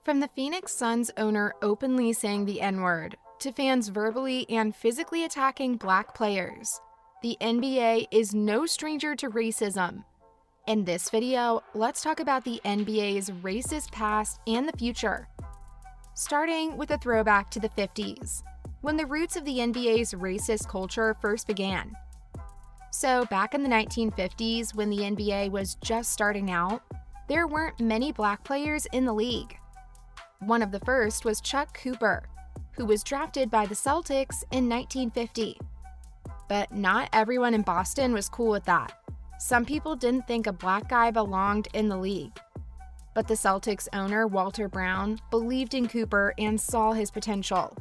From the Phoenix Suns owner openly saying the N-word to fans verbally and physically attacking Black players, the NBA is no stranger to racism. In this video, let's talk about the NBA's racist past and the future. Starting with a throwback to the 50s, when the roots of the NBA's racist culture first began. So back in the 1950s, when the NBA was just starting out, there weren't many Black players in the league. One of the first was Chuck Cooper, who was drafted by the Celtics in 1950. But not everyone in Boston was cool with that. Some people didn't think a Black guy belonged in the league. But the Celtics owner, Walter Brown, believed in Cooper and saw his potential.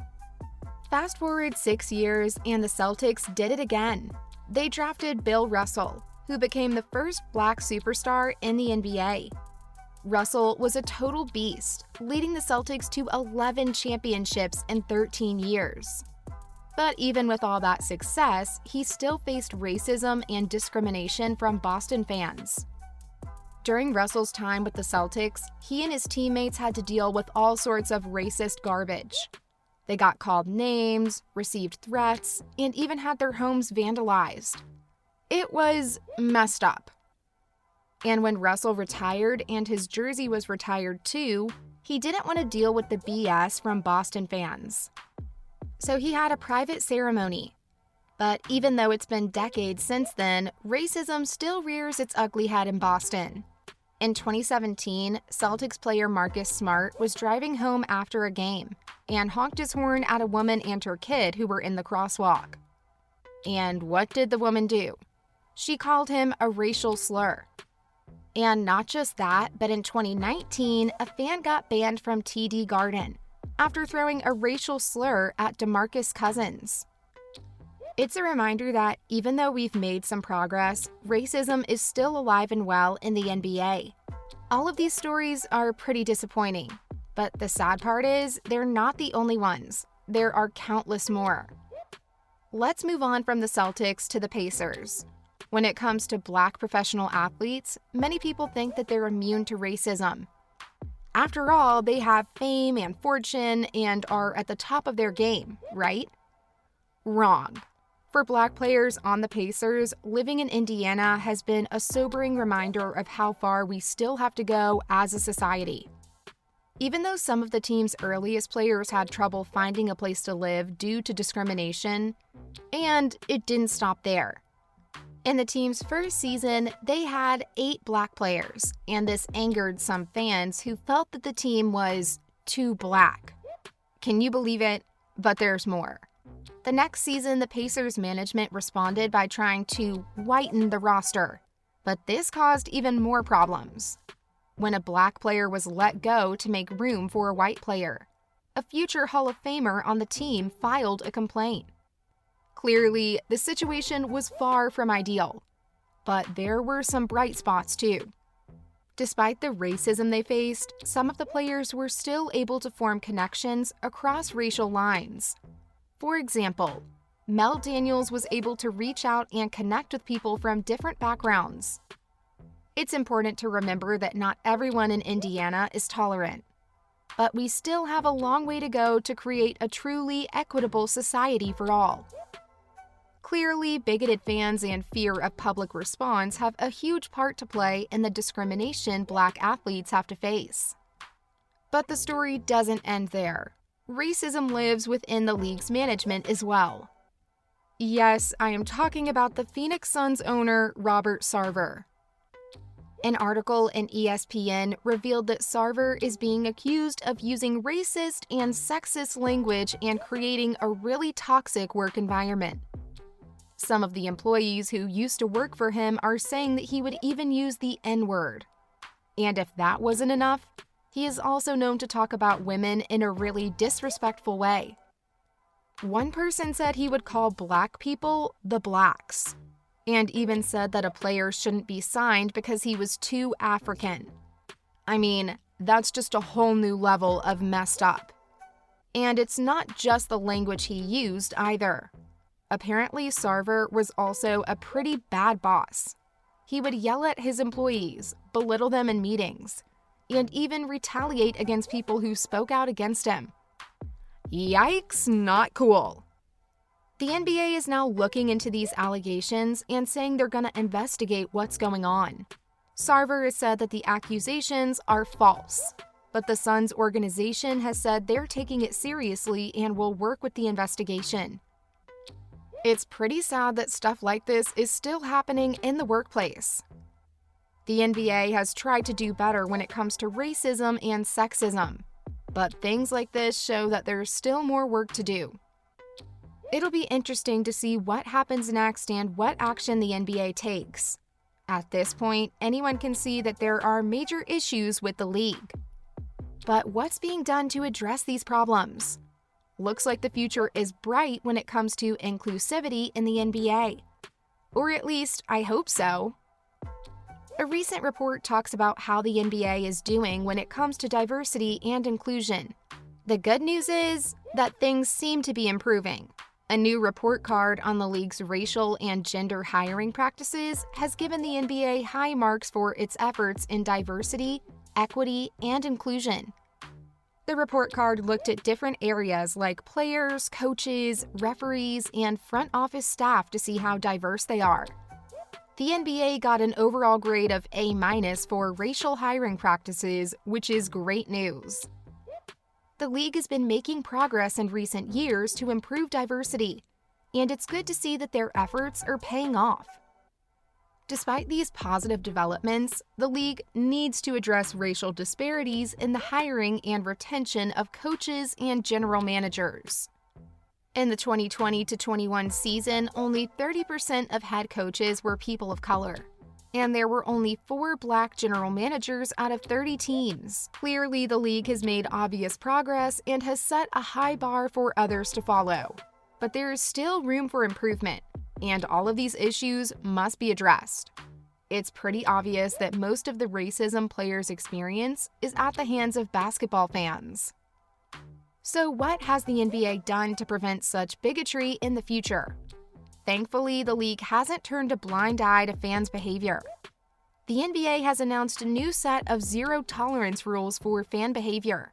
Fast forward 6 years, and the Celtics did it again. They drafted Bill Russell, who became the first Black superstar in the NBA. Russell was a total beast, leading the Celtics to 11 championships in 13 years. But even with all that success, he still faced racism and discrimination from Boston fans. During Russell's time with the Celtics, he and his teammates had to deal with all sorts of racist garbage. They got called names, received threats, and even had their homes vandalized. It was messed up. And when Russell retired and his jersey was retired too, he didn't want to deal with the BS from Boston fans. So he had a private ceremony. But even though it's been decades since then, racism still rears its ugly head in Boston. In 2017, Celtics player Marcus Smart was driving home after a game and honked his horn at a woman and her kid who were in the crosswalk. And what did the woman do? She called him a racial slur. And not just that, but in 2019, a fan got banned from TD Garden after throwing a racial slur at DeMarcus Cousins. It's a reminder that even though we've made some progress, racism is still alive and well in the NBA. All of these stories are pretty disappointing, but the sad part is they're not the only ones. There are countless more. Let's move on from the Celtics to the Pacers. When it comes to Black professional athletes, many people think that they're immune to racism. After all, they have fame and fortune and are at the top of their game, right? Wrong. For Black players on the Pacers, living in Indiana has been a sobering reminder of how far we still have to go as a society. Even though some of the team's earliest players had trouble finding a place to live due to discrimination, and it didn't stop there. In the team's first season, they had 8 Black players, and this angered some fans who felt that the team was too Black. Can you believe it? But there's more. The next season, the Pacers management responded by trying to whiten the roster, but this caused even more problems. When a Black player was let go to make room for a white player, a future Hall of Famer on the team filed a complaint. Clearly, the situation was far from ideal, but there were some bright spots too. Despite the racism they faced, some of the players were still able to form connections across racial lines. For example, Mel Daniels was able to reach out and connect with people from different backgrounds. It's important to remember that not everyone in Indiana is tolerant, but we still have a long way to go to create a truly equitable society for all. Clearly, bigoted fans and fear of public response have a huge part to play in the discrimination Black athletes have to face. But the story doesn't end there. Racism lives within the league's management as well. Yes, I am talking about the Phoenix Suns owner, Robert Sarver. An article in ESPN revealed that Sarver is being accused of using racist and sexist language and creating a really toxic work environment. Some of the employees who used to work for him are saying that he would even use the N-word. And if that wasn't enough, he is also known to talk about women in a really disrespectful way. One person said he would call Black people the Blacks, and even said that a player shouldn't be signed because he was too African. I mean, that's just a whole new level of messed up. And it's not just the language he used either. Apparently, Sarver was also a pretty bad boss. He would yell at his employees, belittle them in meetings, and even retaliate against people who spoke out against him. Yikes, not cool. The NBA is now looking into these allegations and saying they're going to investigate what's going on. Sarver has said that the accusations are false, but the Suns organization has said they're taking it seriously and will work with the investigation. It's pretty sad that stuff like this is still happening in the workplace. The NBA has tried to do better when it comes to racism and sexism, but things like this show that there's still more work to do. It'll be interesting to see what happens next and what action the NBA takes. At this point, anyone can see that there are major issues with the league. But what's being done to address these problems? Looks like the future is bright when it comes to inclusivity in the NBA. Or at least, I hope so. A recent report talks about how the NBA is doing when it comes to diversity and inclusion. The good news is that things seem to be improving. A new report card on the league's racial and gender hiring practices has given the NBA high marks for its efforts in diversity, equity, and inclusion. The report card looked at different areas like players, coaches, referees, and front office staff to see how diverse they are. The NBA got an overall grade of A- for racial hiring practices, which is great news. The league has been making progress in recent years to improve diversity, and it's good to see that their efforts are paying off. Despite these positive developments, the league needs to address racial disparities in the hiring and retention of coaches and general managers. In the 2020-21 season, only 30% of head coaches were people of color, and there were only 4 black general managers out of 30 teams. Clearly, the league has made obvious progress and has set a high bar for others to follow. But there is still room for improvement, and all of these issues must be addressed. It's pretty obvious that most of the racism players experience is at the hands of basketball fans. So what has the NBA done to prevent such bigotry in the future? Thankfully, the league hasn't turned a blind eye to fans' behavior. The NBA has announced a new set of zero-tolerance rules for fan behavior.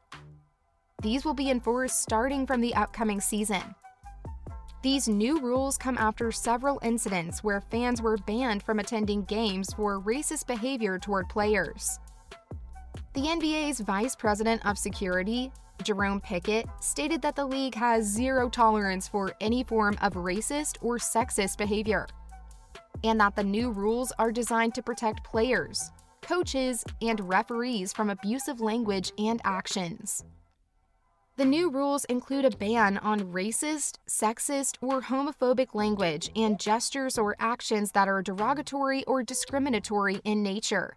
These will be enforced starting from the upcoming season. These new rules come after several incidents where fans were banned from attending games for racist behavior toward players. The NBA's Vice President of Security, Jerome Pickett, stated that the league has zero tolerance for any form of racist or sexist behavior, and that the new rules are designed to protect players, coaches, and referees from abusive language and actions. The new rules include a ban on racist, sexist, or homophobic language and gestures or actions that are derogatory or discriminatory in nature.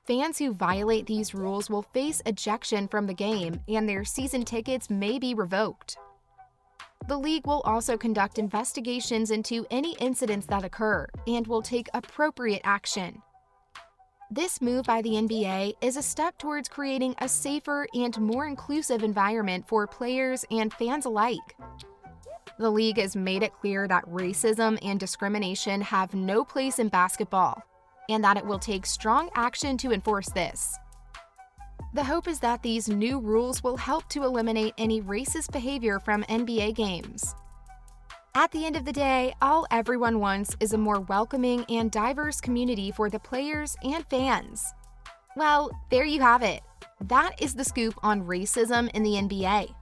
Fans who violate these rules will face ejection from the game, and their season tickets may be revoked. The league will also conduct investigations into any incidents that occur and will take appropriate action. This move by the NBA is a step towards creating a safer and more inclusive environment for players and fans alike. The league has made it clear that racism and discrimination have no place in basketball, and that it will take strong action to enforce this. The hope is that these new rules will help to eliminate any racist behavior from NBA games. At the end of the day, all everyone wants is a more welcoming and diverse community for the players and fans. Well, there you have it. That is the scoop on racism in the NBA.